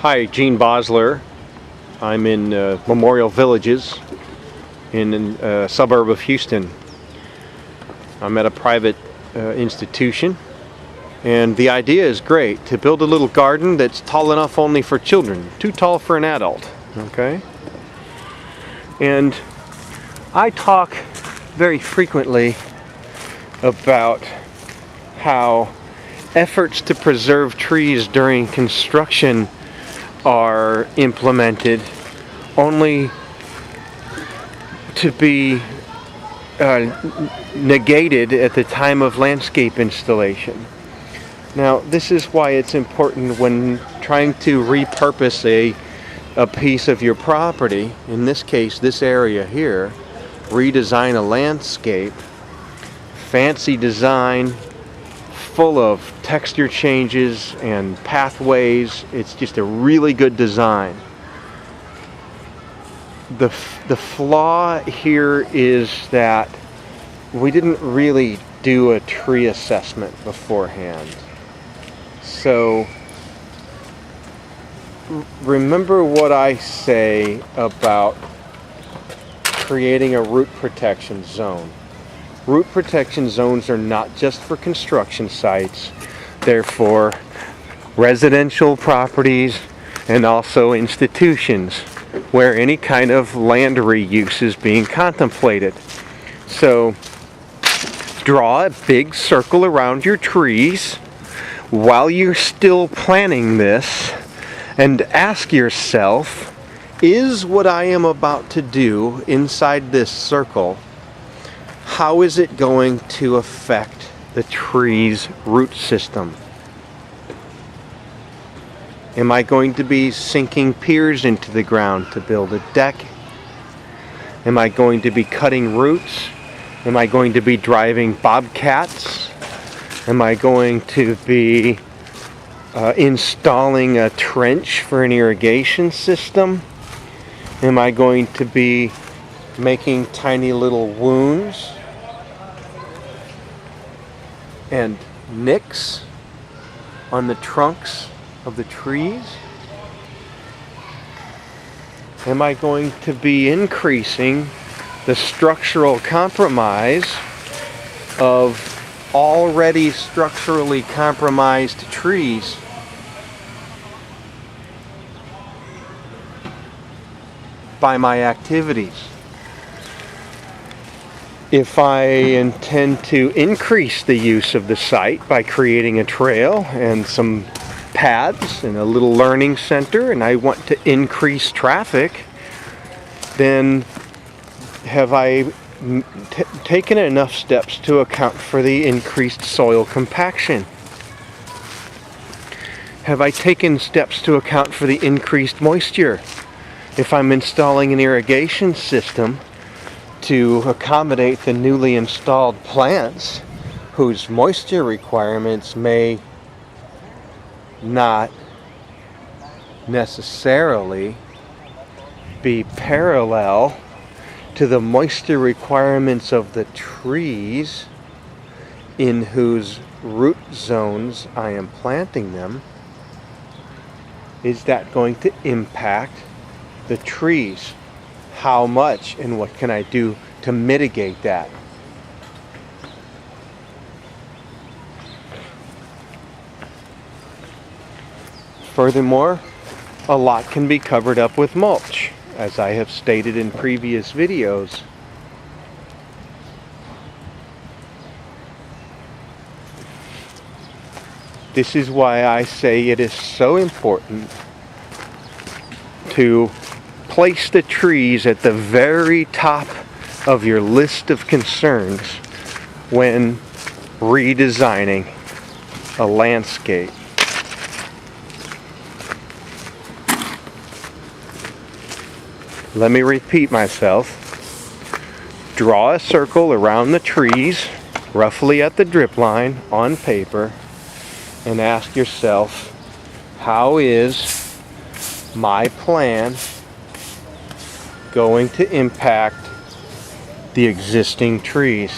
Hi, Gene Bosler. I'm in Memorial Villages in a suburb of Houston. I'm at a private institution, and the idea is great, to build a little garden that's tall enough only for children, too tall for an adult, okay? And I talk very frequently about how efforts to preserve trees during construction are implemented only to be negated at the time of landscape installation. Now, this is why it's important when trying to repurpose a piece of your property, in this case this area here, redesign a landscape, fancy design, full of texture changes and pathways. It's just a really good design. The flaw here is that we didn't really do a tree assessment beforehand. So remember what I say about creating a root protection zone. Root protection zones are not just for construction sites, they're for residential properties and also institutions where any kind of land reuse is being contemplated. So draw a big circle around your trees while you're still planning this and ask yourself, is what I am about to do inside this circle, how is it going to affect the tree's root system? Am I going to be sinking piers into the ground to build a deck? Am I going to be cutting roots? Am I going to be driving bobcats? Am I going to be installing a trench for an irrigation system? Am I going to be making tiny little wounds and nicks on the trunks of the trees? Am I going to be increasing the structural compromise of already structurally compromised trees? By my activities. If I intend to increase the use of the site by creating a trail and some paths and a little learning center, and I want to increase traffic, then have I taken enough steps to account for the increased soil compaction? Have I taken steps to account for the increased moisture? If I'm installing an irrigation system to accommodate the newly installed plants whose moisture requirements may not necessarily be parallel to the moisture requirements of the trees in whose root zones I am planting them, is that going to impact the trees? How much, and what can I do to mitigate that? Furthermore, a lot can be covered up with mulch, as I have stated in previous videos. This is why I say it is so important to place the trees at the very top of your list of concerns when redesigning a landscape. Let me repeat myself. Draw a circle around the trees, roughly at the drip line on paper, and ask yourself, how is my plan going to impact the existing trees?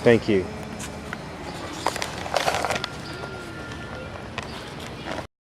Thank you.